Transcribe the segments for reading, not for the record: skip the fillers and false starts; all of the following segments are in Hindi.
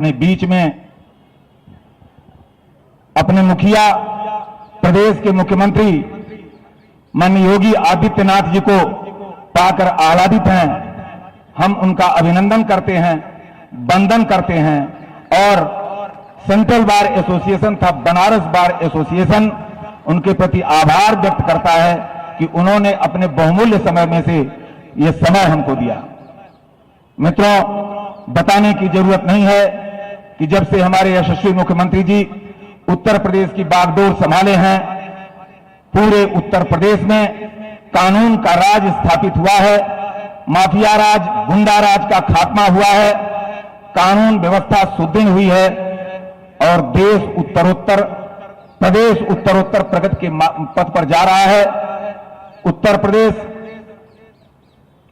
अपने बीच में अपने मुखिया प्रदेश के मुख्यमंत्री माननीय योगी आदित्यनाथ जी को पाकर आह्लादित हैं। हम उनका अभिनंदन करते हैं, वंदन करते हैं और सेंट्रल बार एसोसिएशन था बनारस बार एसोसिएशन उनके प्रति आभार व्यक्त करता है कि उन्होंने अपने बहुमूल्य समय में से ये समय हमको दिया। मित्रों, बताने की जरूरत नहीं है कि जब से हमारे यशस्वी मुख्यमंत्री जी उत्तर प्रदेश की बागडोर संभाले हैं, पूरे उत्तर प्रदेश में कानून का राज स्थापित हुआ है, माफिया राज, गुंडा राज का खात्मा हुआ है, कानून व्यवस्था सुदृढ़ हुई है और देश उत्तरोत्तर, प्रदेश उत्तरोत्तर प्रगति के पथ पर जा रहा है। उत्तर प्रदेश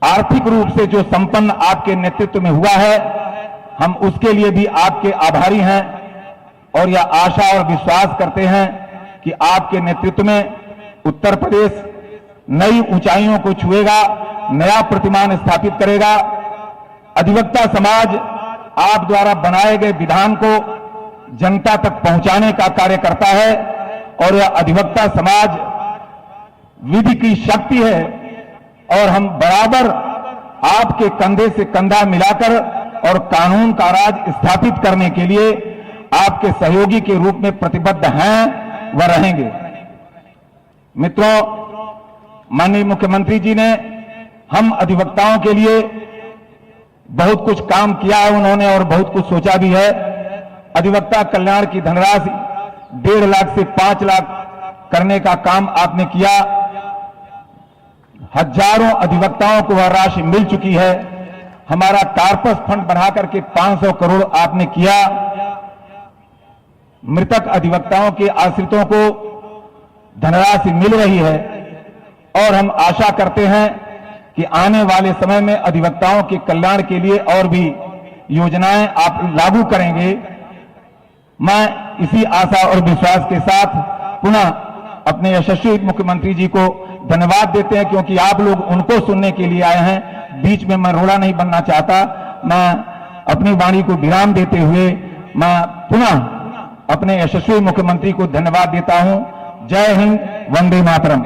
आर्थिक रूप से जो संपन्न आपके नेतृत्व में हुआ है, हम उसके लिए भी आपके आभारी हैं और यह आशा और विश्वास करते हैं कि आपके नेतृत्व में उत्तर प्रदेश नई ऊंचाइयों को छुएगा, नया प्रतिमान स्थापित करेगा। अधिवक्ता समाज आप द्वारा बनाए गए विधान को जनता तक पहुंचाने का कार्य करता है और यह अधिवक्ता समाज विधि की शक्ति है और हम बराबर आपके कंधे से कंधा मिलाकर और कानून का राज स्थापित करने के लिए आपके सहयोगी के रूप में प्रतिबद्ध हैं व रहेंगे। मित्रों, माननीय मुख्यमंत्री जी ने हम अधिवक्ताओं के लिए बहुत कुछ काम किया है उन्होंने और बहुत कुछ सोचा भी है। अधिवक्ता कल्याण की धनराशि 1.5 लाख से 5 लाख करने का काम आपने किया। हजारों अधिवक्ताओं को वह राशि मिल चुकी है। हमारा कार्पस फंड बढ़ा करके 500 करोड़ आपने किया। मृतक अधिवक्ताओं के आश्रितों को धनराशि मिल रही है और हम आशा करते हैं कि आने वाले समय में अधिवक्ताओं के कल्याण के लिए और भी योजनाएं आप लागू करेंगे। मैं इसी आशा और विश्वास के साथ पुनः अपने यशस्वी मुख्यमंत्री जी को धन्यवाद देते हैं, क्योंकि आप लोग उनको सुनने के लिए आए हैं। बीच में मैं रोड़ा नहीं बनना चाहता। मैं अपनी वाणी को विराम देते हुए मैं पुनः अपने यशस्वी मुख्यमंत्री को धन्यवाद देता हूं। जय हिंद, वंदे मातरम।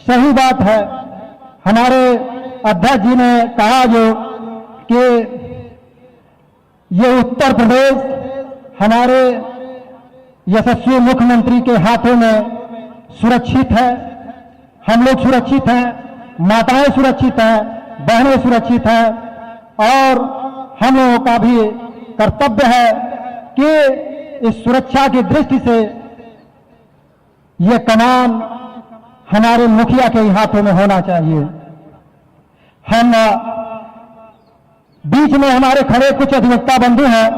सही बात है, हमारे अध्यक्ष जी ने कहा जो कि ये उत्तर प्रदेश हमारे यशस्वी मुख्यमंत्री के हाथों में सुरक्षित है। हम लोग सुरक्षित हैं, माताएं सुरक्षित हैं, बहनें सुरक्षित हैं और हम लोगों का भी कर्तव्य है कि इस सुरक्षा की दृष्टि से ये कमान हमारे मुखिया के हाथों में होना चाहिए। हम बीच में हमारे खड़े कुछ अधिवक्ता बंधु हैं,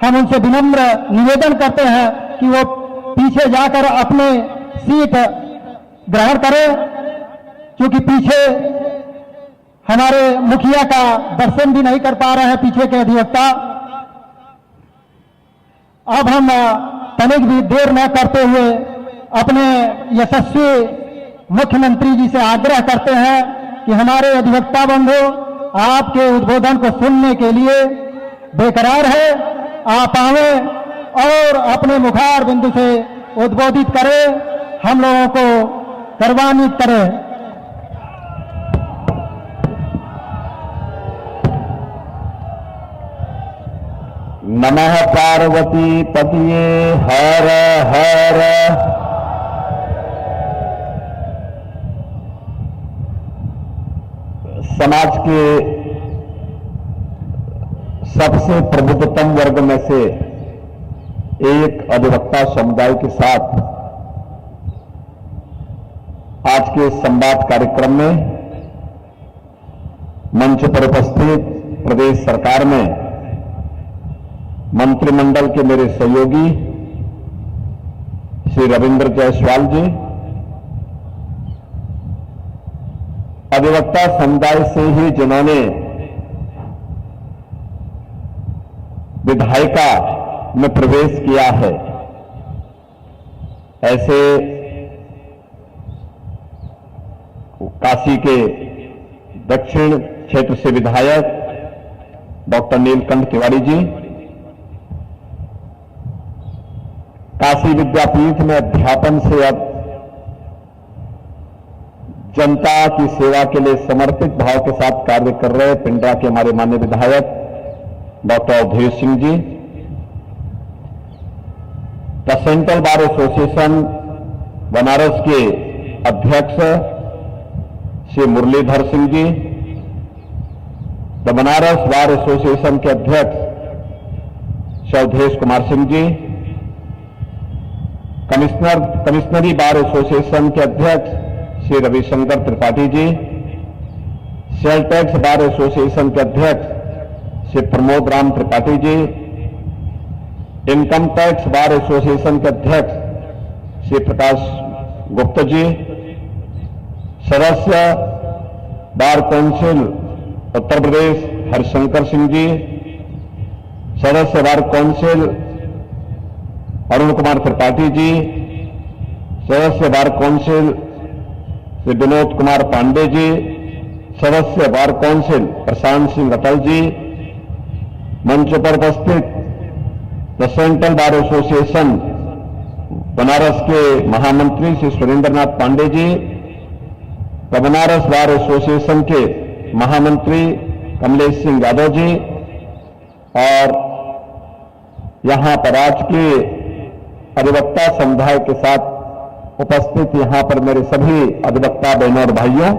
हम उनसे विनम्र निवेदन करते हैं कि वो पीछे जाकर अपने सीट ग्रहण करें, क्योंकि पीछे हमारे मुखिया का दर्शन भी नहीं कर पा रहे हैं पीछे के अधिवक्ता। अब हम तनिक भी देर न करते हुए अपने यशस्वी मुख्यमंत्री जी से आग्रह करते हैं कि हमारे अधिवक्ता बंधु आपके उद्बोधन को सुनने के लिए बेकरार है। आप आए और अपने मुखार बिंदु से उद्बोधित करें, हम लोगों को गर्वान्वित करें। नमः पार्वती पतिये हर हर। समाज के सबसे प्रबुद्धतम वर्ग में से एक अधिवक्ता समुदाय के साथ आज के संवाद कार्यक्रम में मंच पर उपस्थित प्रदेश सरकार में मंत्रिमंडल के मेरे सहयोगी श्री रविंद्र जायसवाल जी, अधिवक्ता समुदाय से ही जिन्होंने विधायिका में प्रवेश किया है, ऐसे काशी के दक्षिण क्षेत्र से विधायक डॉक्टर नीलकंठ तिवारी जी, काशी विद्यापीठ में अध्यापन से अब जनता की सेवा के लिए समर्पित भाव के साथ कार्य कर रहे पिंडरा के हमारे माननीय विधायक doctor Avdhesh Singh ji, the central bar association Banaras के अध्यक्ष Shri Muralidhar Singh ji, the Banaras bar association के अध्यक्ष Shri Avdhesh Kumar Singh ji, commissionery bar association के अध्यक्ष Shri Ravishankar Tripathi ji, sale tax bar association के अध्यक्ष Shri Pramod Ram Tripathi ji, income tax bar association के अध्यक्ष श्री प्रकाश गुप्ता जी, सदस्य बार काउंसिल उत्तर प्रदेश हरिशंकर सिंह जी, सदस्य बार काउंसिल अरुण कुमार त्रिपाठी जी, सदस्य बार काउंसिल श्री विनोद कुमार पांडे जी, सदस्य बार काउंसिल प्रशांत सिंह अटल जी, मंच पर उपस्थित the central bar association Banaras के महामंत्री Shri Surendranath Pandey ji, the Banaras bar association के महामंत्री कमलेश सिंह यादव जी, और यहां पर आज के अधिवक्ता समुदाय के साथ उपस्थित यहां पर मेरे सभी अधिवक्ता बहनों और भाइयों,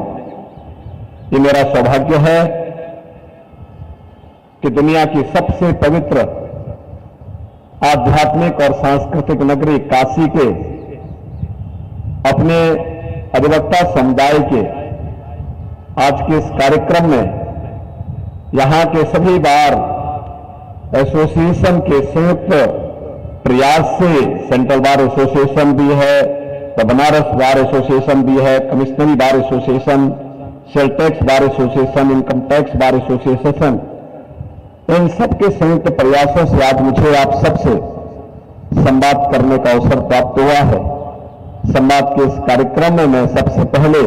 ये मेरा सौभाग्य है कि दुनिया की सबसे पवित्र आध्यात्मिक और सांस्कृतिक नगरी काशी के अपने अधिवक्ता समुदाय के आज के इस कार्यक्रम में यहां के सभी बार एसोसिएशन के संयुक्त प्रयास से सेंट्रल बार एसोसिएशन भी है, द बनारस बार एसोसिएशन भी है, कमिश्नरी bar association, sale tax bar association, income tax bar association, इन सबके संयुक्त प्रयासों से आज मुझे आप सबसे संवाद करने का अवसर प्राप्त हुआ है। संवाद के इस कार्यक्रम में मैं सबसे पहले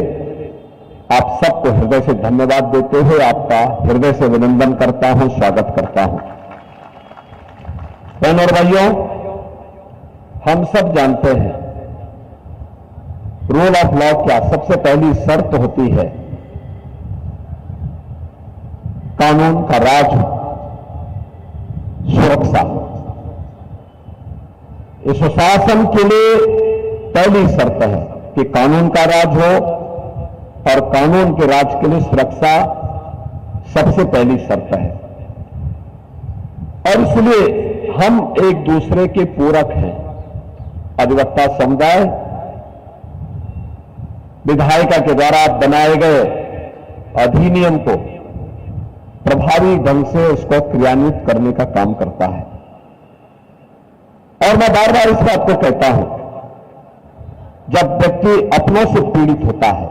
आप सबको हृदय से धन्यवाद देते हुए आपका हृदय से अभिनंदन करता हूं, स्वागत करता हूं। बहनों और भाइयों, हम सब जानते हैं रूल ऑफ लॉ क्या सबसे पहली शर्त होती है, कानून का राज, सुरक्षा। इस सुशासन के लिए पहली शर्त है कि कानून का राज हो और कानून के राज के लिए सुरक्षा सबसे पहली शर्त है। और इसलिए हम एक दूसरे के पूरक हैं। अधिवक्ता समुदाय विधायिका के द्वारा बनाए गए अधिनियम को प्रभावी ढंग से उसको क्रियान्वित करने का काम करता है। और मैं बार बार इस बात को कहता हूं, जब व्यक्ति अपनों से पीड़ित होता है,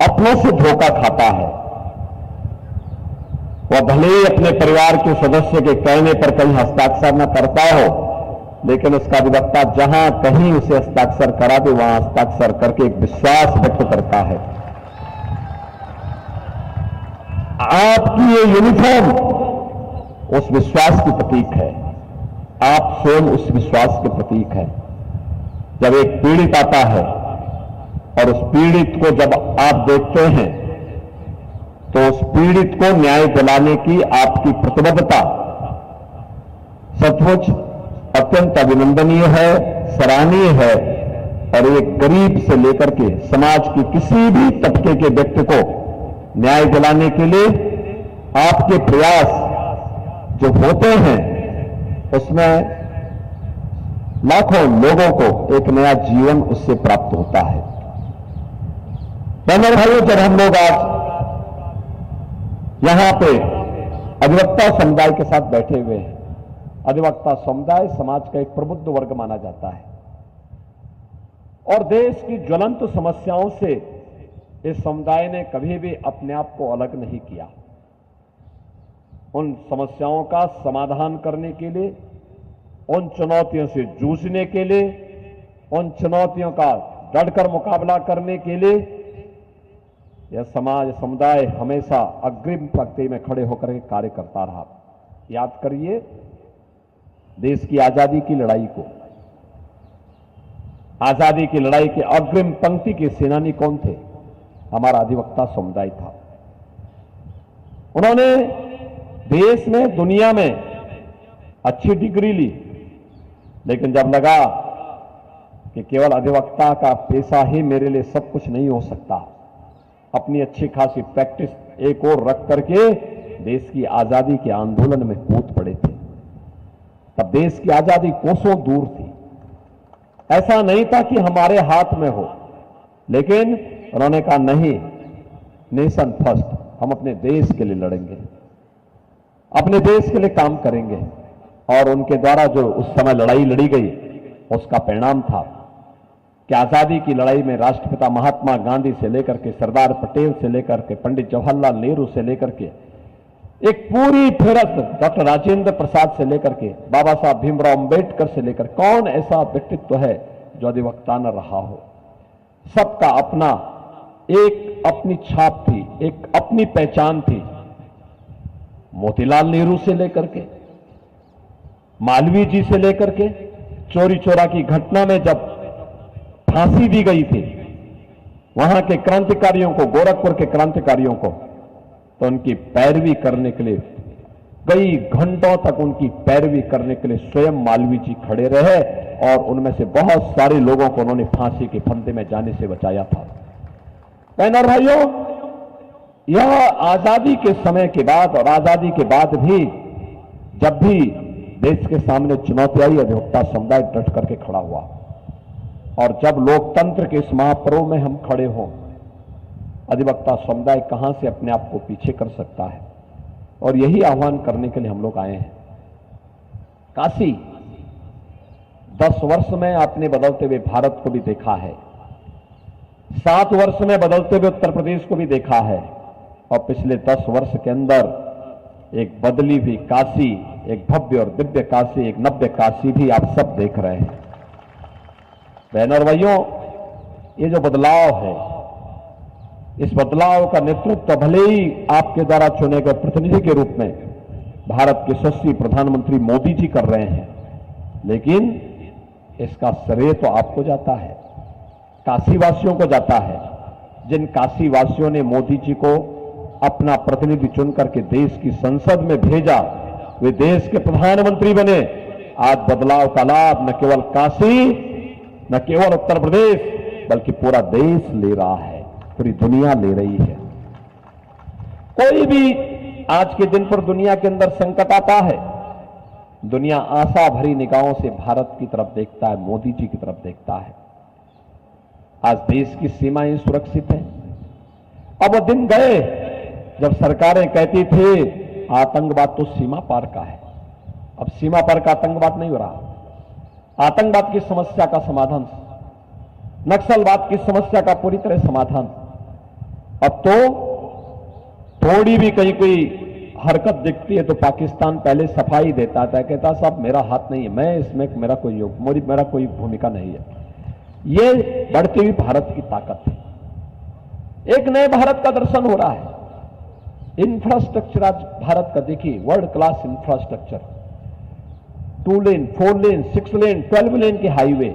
अपनों से धोखा खाता है, वह भले ही अपने परिवार के सदस्य के कहने पर कहीं हस्ताक्षर न करता हो, लेकिन उसका अधिवक्ता जहां कहीं उसे हस्ताक्षर करा दे वहां हस्ताक्षर करके एक विश्वास व्यक्त करता है। आपकी ये यूनिफॉर्म उस विश्वास की प्रतीक है, आप स्वयं उस विश्वास के प्रतीक है। जब एक पीड़ित आता है और उस पीड़ित को जब आप देखते हैं तो उस पीड़ित को न्याय दिलाने की आपकी प्रतिबद्धता सचमुच अत्यंत अभिनंदनीय है, सराहनीय है। और एक गरीब से लेकर के समाज की किसी भी तबके के व्यक्ति को न्याय दिलाने के लिए आपके प्रयास जो होते हैं उसमें लाखों लोगों को एक नया जीवन उससे प्राप्त होता है। बहनों और भाइयों, जब हम लोग आज यहां पे अधिवक्ता समुदाय के साथ बैठे हुए हैं, अधिवक्ता समुदाय समाज का एक प्रबुद्ध वर्ग माना जाता है और देश की ज्वलंत समस्याओं से इस समुदाय ने कभी भी अपने आप को अलग नहीं किया। उन समस्याओं का समाधान करने के लिए, उन चुनौतियों से जूझने के लिए, उन चुनौतियों का डटकर मुकाबला करने के लिए यह समाज समुदाय हमेशा अग्रिम पंक्ति में खड़े होकर के कार्य करता रहा। याद करिए देश की आजादी की लड़ाई को, आजादी की लड़ाई के अग्रिम पंक्ति के सेनानी कौन थे? हमारा अधिवक्ता समुदाय था। उन्होंने देश में, दुनिया में अच्छी डिग्री ली, लेकिन जब लगा कि केवल अधिवक्ता का पेशा ही मेरे लिए सब कुछ नहीं हो सकता, अपनी अच्छी खासी प्रैक्टिस एक और रख करके देश की आजादी के आंदोलन में कूद पड़े थे। तब देश की आजादी कोसों दूर थी। ऐसा नहीं था कि हमारे हाथ में हो, लेकिन उन्होंने कहा नहीं, नेशन फर्स्ट, हम अपने देश के लिए लड़ेंगे, अपने देश के लिए काम करेंगे। और उनके द्वारा जो उस समय लड़ाई लड़ी गई, उसका परिणाम था कि आजादी की लड़ाई में राष्ट्रपिता महात्मा गांधी से लेकर के, सरदार पटेल से लेकर के, पंडित जवाहरलाल नेहरू से लेकर के, एक पूरी फेरत डॉक्टर राजेंद्र प्रसाद से लेकर के, बाबा साहब भीमराव अंबेडकर से लेकर, कौन ऐसा व्यक्तित्व है जो अधिवक्ता न रहा हो? सबका अपना एक अपनी छाप थी, एक अपनी पहचान थी। मोतीलाल नेहरू से लेकर के, मालवीय जी से लेकर के, चोरी चोरा की घटना में जब फांसी दी गई थी वहां के क्रांतिकारियों को, गोरखपुर के क्रांतिकारियों को, तो उनकी पैरवी करने के लिए कई घंटों तक उनकी पैरवी करने के लिए स्वयं मालवीय जी खड़े रहे और उनमें से बहुत सारे लोगों को उन्होंने फांसी के फंदे में जाने से बचाया था। बहनों और भाइयों, यह आजादी के समय के बाद और आजादी के बाद भी जब भी देश के सामने चुनौती आई, अधिवक्ता समुदाय डट करके खड़ा हुआ। और जब लोकतंत्र के इस महापर्व में हम खड़े हों, अधिवक्ता समुदाय कहां से अपने आप को पीछे कर सकता है? और यही आह्वान करने के लिए हम लोग आए हैं। काशी 10 वर्ष में आपने बदलते हुए भारत को भी देखा है, 7 वर्ष में बदलते हुए उत्तर प्रदेश को भी देखा है, और पिछले 10 वर्ष के अंदर एक बदली हुई काशी, एक भव्य और दिव्य काशी, एक नव्य काशी भी आप सब देख रहे हैं। बहनों और भाइयों, ये जो बदलाव है, इस बदलाव का नेतृत्व भले ही आपके द्वारा चुने गए प्रतिनिधि के रूप में भारत के यशस्वी प्रधानमंत्री मोदी जी कर रहे हैं, लेकिन इसका श्रेय तो आपको जाता है, काशीवासियों को जाता है। जिन काशीवासियों ने मोदी जी को अपना प्रतिनिधि चुन करके देश की संसद में भेजा, वे देश के प्रधानमंत्री बने। आज बदलाव का लाभ न केवल काशी, न केवल उत्तर प्रदेश, बल्कि पूरा देश ले रहा है, पूरी दुनिया ले रही है। कोई भी आज के दिन पर दुनिया के अंदर संकट आता है, दुनिया आशा भरी निगाहों से भारत की तरफ देखता है, मोदी जी की तरफ देखता है। आज देश की सीमाएं सुरक्षित हैं। अब वो दिन गए जब सरकारें कहती थी आतंकवाद तो सीमा पार का है। अब सीमा पार का आतंकवाद नहीं हो रहा। आतंकवाद की समस्या का समाधान, नक्सलवाद की समस्या का पूरी तरह समाधान, अब तो थोड़ी भी कहीं कोई हरकत दिखती है तो पाकिस्तान पहले सफाई देता था, कहता साहब मेरा हाथ नहीं है, मैं इसमें मेरा कोई भूमिका नहीं है। ये बढ़ती हुई भारत की ताकत है। एक नए भारत का दर्शन हो रहा है। इंफ्रास्ट्रक्चर आज भारत का देखिए, वर्ल्ड क्लास इंफ्रास्ट्रक्चर, 2 लेन, 4 लेन, 6 लेन, 12 लेन के हाईवे,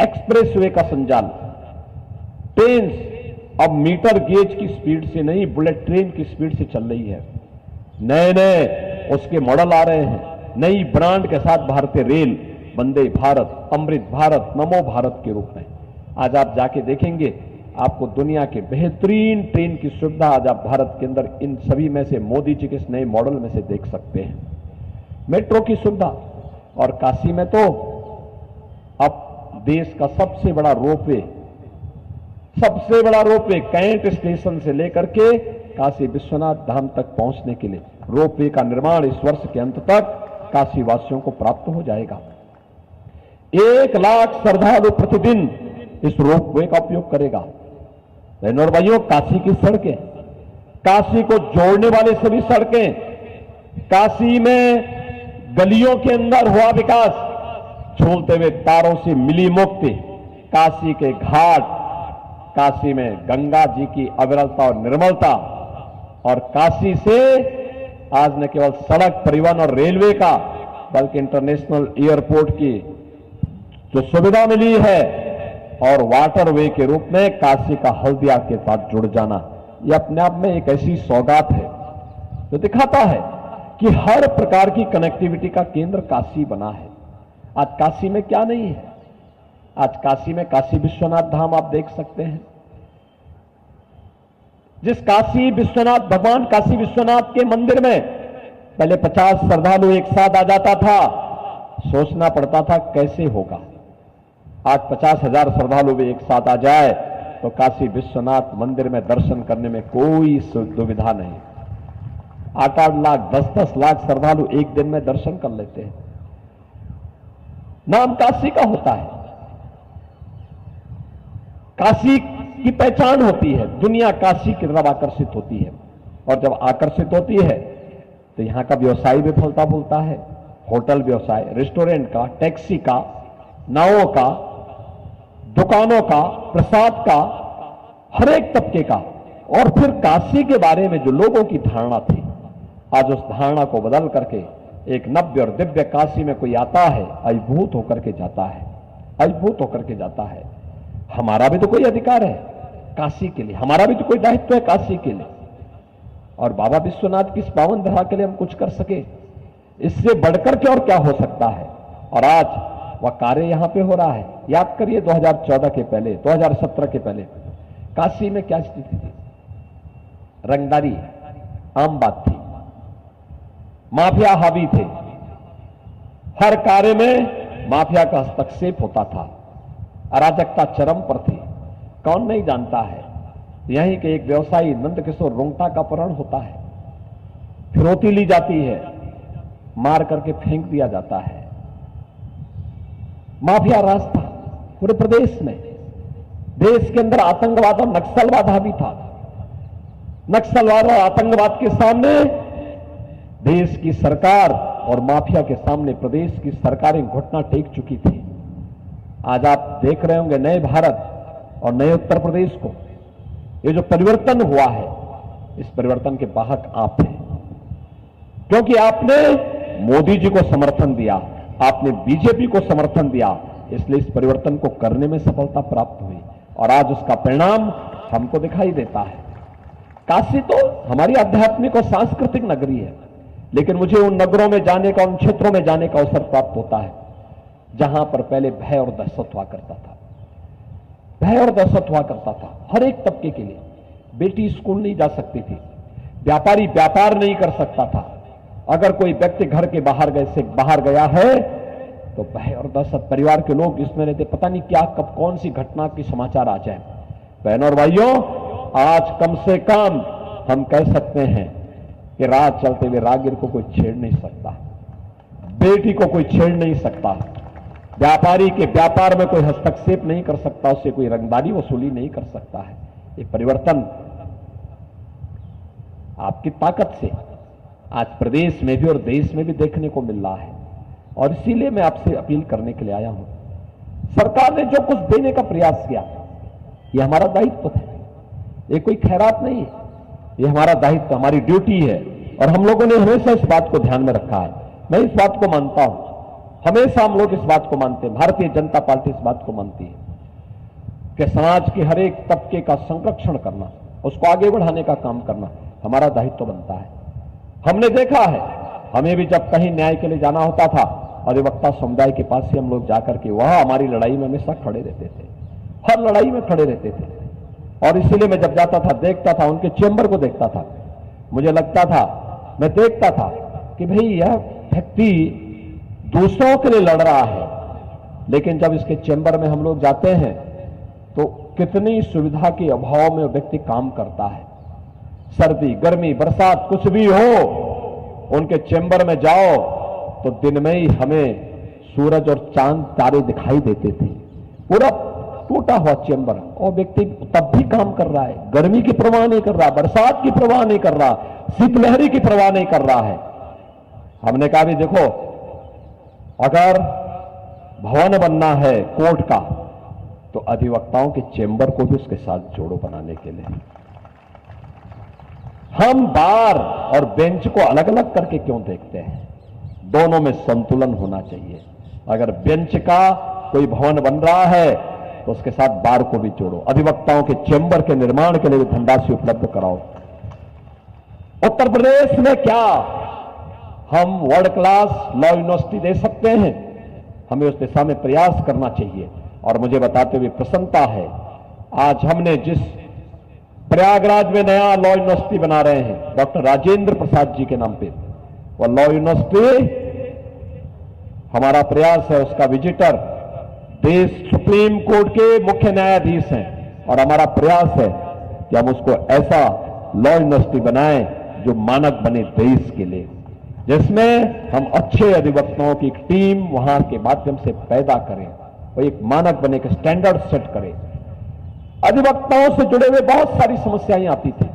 एक्सप्रेसवे का संचालन, ट्रेन अब मीटर गेज की स्पीड से नहीं, बुलेट ट्रेन की स्पीड से चल रही है। नए नए उसके मॉडल आ रहे हैं, नई ब्रांड के साथ भारतीय रेल, वंदे भारत, अमृत भारत, नमो भारत के रूप में आज आप जाके देखेंगे, आपको दुनिया के बेहतरीन ट्रेन की सुविधा आज आप भारत के अंदर इन सभी में से, मोदी जी के इस नए मॉडल में से देख सकते हैं। मेट्रो की सुविधा, और काशी में तो अब देश का सबसे बड़ा रोपवे कैंट स्टेशन से लेकर के काशी विश्वनाथ धाम तक पहुंचने के लिए रोपवे का निर्माण इस वर्ष के अंत तक काशी वासियों को प्राप्त हो जाएगा। 1 लाख श्रद्धालु प्रतिदिन इस रोपवे का उपयोग करेगा। बहनों और भाइयों, काशी की सड़कें, काशी को जोड़ने वाले सभी सड़कें, काशी में गलियों के अंदर हुआ विकास, झूलते हुए तारों से मिली मुक्ति, काशी के घाट, काशी में गंगा जी की अविरलता और निर्मलता, और काशी से आज न केवल सड़क परिवहन और रेलवे का बल्कि इंटरनेशनल एयरपोर्ट की जो सुविधा मिली है और वाटरवे के रूप में काशी का हल्दिया के साथ जुड़ जाना, यह अपने आप में एक ऐसी सौगात है जो दिखाता है कि हर प्रकार की कनेक्टिविटी का केंद्र काशी बना है। आज काशी में क्या नहीं है? आज काशी में काशी विश्वनाथ धाम आप देख सकते हैं। जिस काशी विश्वनाथ, भगवान काशी विश्वनाथ के मंदिर में पहले 50 श्रद्धालु एक साथ आ जाता था, सोचना पड़ता था कैसे होगा। आज 50,000 श्रद्धालु भी एक साथ आ जाए तो काशी विश्वनाथ मंदिर में दर्शन करने में कोई दुविधा नहीं। 8-8 लाख 10-10 लाख श्रद्धालु एक दिन में दर्शन कर लेते हैं। नाम काशी का होता है, काशी की पहचान होती है, दुनिया काशी की तरफ आकर्षित होती है, और जब आकर्षित होती है तो यहां का व्यवसाय भी फलता फूलता है। होटल व्यवसाय, रेस्टोरेंट का, टैक्सी का, नावों का, दुकानों का, प्रसाद का, हर एक तबके का। और फिर काशी के बारे में जो लोगों की धारणा थी, आज उस धारणा को बदल करके एक नव्य और दिव्य काशी में कोई आता है, अभिभूत होकर के जाता है, अभिभूत होकर के जाता है। हमारा भी तो कोई अधिकार है काशी के लिए, हमारा भी तो कोई दायित्व है काशी के लिए, और बाबा विश्वनाथ की इस पावन धरा के लिए हम कुछ कर सके, इससे बढ़कर के और क्या हो सकता है। और आज वह कार्य यहां पे हो रहा है। याद करिए 2014 के पहले, 2017 के पहले काशी में क्या स्थिति थी? रंगदारी आम बात थी, माफिया हावी थे, हर कार्य में माफिया का हस्तक्षेप होता था, अराजकता चरम पर थी। कौन नहीं जानता है, यहीं के एक व्यवसायी नंदकिशोर रोंगटा का अपहरण होता है, फिरौती ली जाती है, मार करके फेंक दिया जाता है। माफिया राज था पूरे प्रदेश में, देश के अंदर आतंकवाद और नक्सलवाद हावी था। नक्सलवाद और आतंकवाद के सामने देश की सरकार और माफिया के सामने प्रदेश की सरकारें घुटना टेक चुकी थी। आज आप देख रहे होंगे नए भारत और नए उत्तर प्रदेश को, ये जो परिवर्तन हुआ है, इस परिवर्तन के वाहक आप हैं, क्योंकि आपने मोदी जी को समर्थन दिया, आपने बीजेपी को समर्थन दिया, इसलिए इस परिवर्तन को करने में सफलता प्राप्त हुई, और आज उसका परिणाम हमको दिखाई देता है। काशी तो हमारी आध्यात्मिक और सांस्कृतिक नगरी है, लेकिन मुझे उन नगरों में जाने का, उन क्षेत्रों में जाने का अवसर प्राप्त होता है जहां पर पहले भय और दहशत हुआ करता था। भय और दहशत हुआ करता था हर एक तबके के लिए। बेटी स्कूल नहीं जा सकती थी, व्यापारी व्यापार नहीं कर सकता था, अगर कोई व्यक्ति घर के बाहर गया है तो भय और दहशत, परिवार के लोग इसमें रहते, पता नहीं क्या कब कौन सी घटना की समाचार आ जाए। बहनों और भाइयों, आज कम से कम हम कह सकते हैं कि रात चलते हुए राहगीर को कोई छेड़ नहीं सकता, बेटी को कोई छेड़ नहीं सकता, व्यापारी के व्यापार में कोई हस्तक्षेप नहीं कर सकता, उससे कोई रंगदारी वसूली नहीं कर सकता है। ये परिवर्तन आपकी ताकत से आज प्रदेश में भी और देश में भी देखने को मिल रहा है, और इसीलिए मैं आपसे अपील करने के लिए आया हूं। सरकार ने जो कुछ देने का प्रयास किया, ये हमारा दायित्व है, ये कोई खैरात नहीं है, ये हमारा दायित्व, हमारी ड्यूटी है, और हम लोगों ने हमेशा इस बात को ध्यान में रखा है। मैं इस बात को मानता हूं, हमेशा हम लोग इस बात को मानते हैं, भारतीय जनता पार्टी इस बात को मानती है कि समाज के हर एक तबके का संरक्षण करना, उसको आगे बढ़ाने का काम करना हमारा दायित्व बनता है। हमने देखा है, हमें भी जब कहीं न्याय के लिए जाना होता था, अधिवक्ता समुदाय के पास से हम लोग जाकर के वहां हमारी लड़ाई में हमेशा खड़े रहते थे, हर लड़ाई में खड़े रहते थे। और इसीलिए मैं जब जाता था, देखता था, उनके चेंबर को देखता था, मुझे लगता था, मैं देखता था कि भाई यह व्यक्ति दूसरों के लिए लड़ रहा है, लेकिन जब इसके चेंबर में हम लोग जाते हैं तो कितनी सुविधा के अभाव में व्यक्ति काम करता है। सर्दी, गर्मी, बरसात कुछ भी हो, उनके चेंबर में जाओ तो दिन में ही हमें सूरज और चांद तारे दिखाई देते थे। पूरा टूटा हुआ चेंबर, और व्यक्ति तब भी काम कर रहा है, गर्मी की परवाह नहीं कर रहा, बरसात की परवाह नहीं कर रहा, शीतलहरी की परवाह नहीं कर रहा है। हमने कहा भी देखो, अगर भवन बनना है कोर्ट का, तो अधिवक्ताओं के चेंबर को भी उसके साथ जोड़ो बनाने के लिए। हम बार और बेंच को अलग अलग करके क्यों देखते हैं? दोनों में संतुलन होना चाहिए। अगर बेंच का कोई भवन बन रहा है तो उसके साथ बार को भी जोड़ो। अधिवक्ताओं के चेंबर के निर्माण के लिए भी धनराशि उपलब्ध कराओ। उत्तर प्रदेश में क्या हम वर्ल्ड क्लास लॉ यूनिवर्सिटी दे सकते हैं? हमें उस दिशा में प्रयास करना चाहिए। और मुझे बताते हुए प्रसन्नता है, आज हमने जिस प्रयागराज में नया लॉ यूनिवर्सिटी बना रहे हैं डॉक्टर राजेंद्र प्रसाद जी के नाम पे, वो लॉ यूनिवर्सिटी हमारा प्रयास है, उसका विजिटर देश सुप्रीम कोर्ट के मुख्य न्यायाधीश हैं। और हमारा प्रयास है कि हम उसको ऐसा लॉ यूनिवर्सिटी बनाएं जो मानक बने देश के लिए, जिसमें हम अच्छे अधिवक्ताओं की एक टीम वहां के माध्यम से पैदा करें, वो एक मानक बने, एक स्टैंडर्ड सेट करें। अधिवक्ताओं से जुड़े हुए बहुत सारी समस्याएं आती थी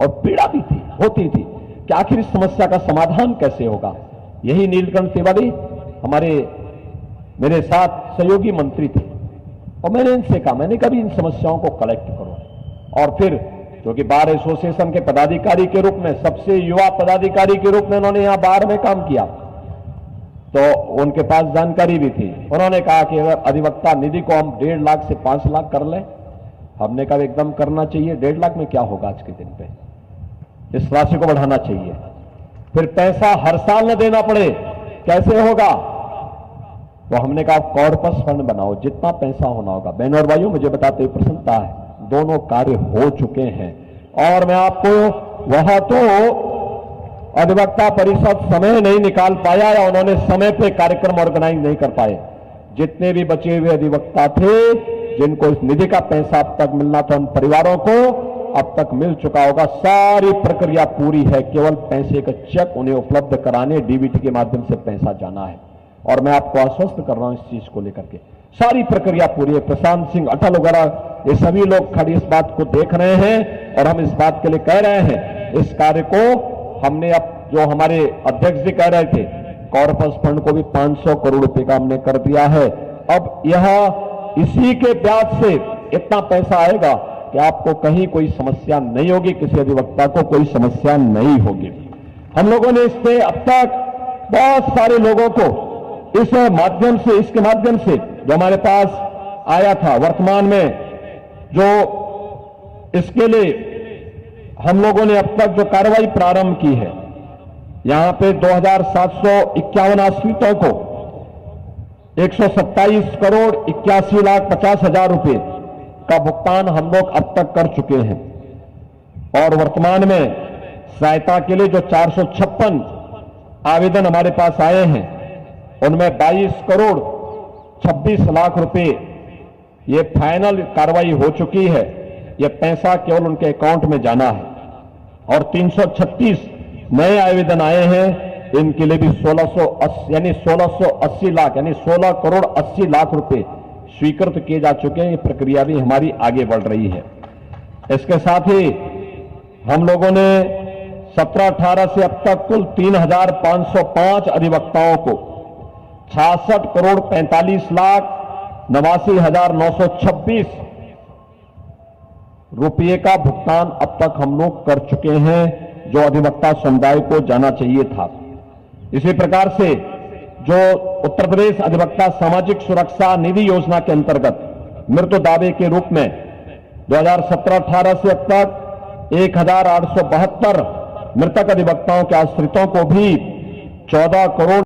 और पीड़ा भी थी, होती थी कि आखिर इस समस्या का समाधान कैसे होगा। यही नीलकंठ तिवारी मेरे साथ सहयोगी मंत्री थे और मैंने इनसे कहा, मैंने कभी इन समस्याओं को कलेक्ट करो। और फिर क्योंकि बार एसोसिएशन के पदाधिकारी के रूप में, सबसे युवा पदाधिकारी के रूप में उन्होंने यहां बार में काम किया, तो उनके पास जानकारी भी थी। उन्होंने कहा कि अगर अधिवक्ता निधि को हम 1.5 लाख से 5 लाख कर लें, हमने कहा एकदम करना चाहिए। 1.5 लाख में क्या होगा आज के दिन पे? इस राशि को बढ़ाना चाहिए। फिर पैसा हर साल न देना पड़े, कैसे होगा? तो हमने कहा कॉर्पस फंड बनाओ, जितना पैसा होना होगा। बहनों और भाइयों, मुझे बताते हुए प्रसन्नता है, दोनों कार्य हो चुके हैं। और मैं आपको, वहां तो अधिवक्ता परिषद समय नहीं निकाल पाया या उन्होंने समय पे कार्यक्रम ऑर्गेनाइज नहीं कर पाए। जितने भी बचे हुए अधिवक्ता थे जिनको इस निधि का पैसा अब तक मिलना था, उन परिवारों को अब तक मिल चुका होगा। सारी प्रक्रिया पूरी है, केवल पैसे का चेक उन्हें उपलब्ध कराने, डीबीटी के माध्यम से पैसा जाना है। और मैं आपको आश्वस्त कर रहा हूं इस चीज को लेकर के, सारी प्रक्रिया पूरी है। प्रशांत सिंह अटल वगैरह ये सभी लोग खड़ी इस बात को देख रहे हैं और हम इस बात के लिए कह रहे हैं, इस कार्य को हमने अब, जो हमारे अध्यक्ष जी कह रहे थे, कॉर्पस फंड को भी 500 करोड़ रुपए का हमने कर दिया है। अब यह इसी के ब्याज से इतना पैसा आएगा कि आपको कहीं कोई समस्या नहीं होगी, किसी अधिवक्ता को कोई समस्या नहीं होगी। हम लोगों ने इससे अब तक बहुत सारे लोगों को इस माध्यम से, इसके माध्यम से जो हमारे पास आया था, वर्तमान में जो इसके लिए हम लोगों ने अब तक जो कार्रवाई प्रारंभ की है, यहां पे 2751 आश्रितों को 127 करोड़ 81,50,000 रुपए का भुगतान हम लोग अब तक कर चुके हैं। और वर्तमान में सहायता के लिए जो 456 आवेदन हमारे पास आए हैं, उनमें 22 करोड़ 26 लाख रुपए ये फाइनल कार्रवाई हो चुकी है। ये पैसा केवल उनके अकाउंट में जाना है। और 336 नए आवेदन आए हैं, इनके लिए भी 1680 लाख यानी 16 करोड़ 80 लाख रुपए स्वीकृत किए जा चुके हैं। ये प्रक्रिया भी हमारी आगे बढ़ रही है। इसके साथ ही हम लोगों ने 17-18 से अब तक कुल 3,505 अधिवक्ताओं को 66 करोड़ 45 लाख 89,926 रुपये का भुगतान अब तक हम लोग कर चुके हैं, जो अधिवक्ता समुदाय को जाना चाहिए था। इसी प्रकार से जो उत्तर प्रदेश अधिवक्ता सामाजिक सुरक्षा निधि योजना के अंतर्गत मृत्यु दावे के रूप में 2017-18 से अब तक 1,872 मृतक अधिवक्ताओं के आश्रितों को भी 14 करोड़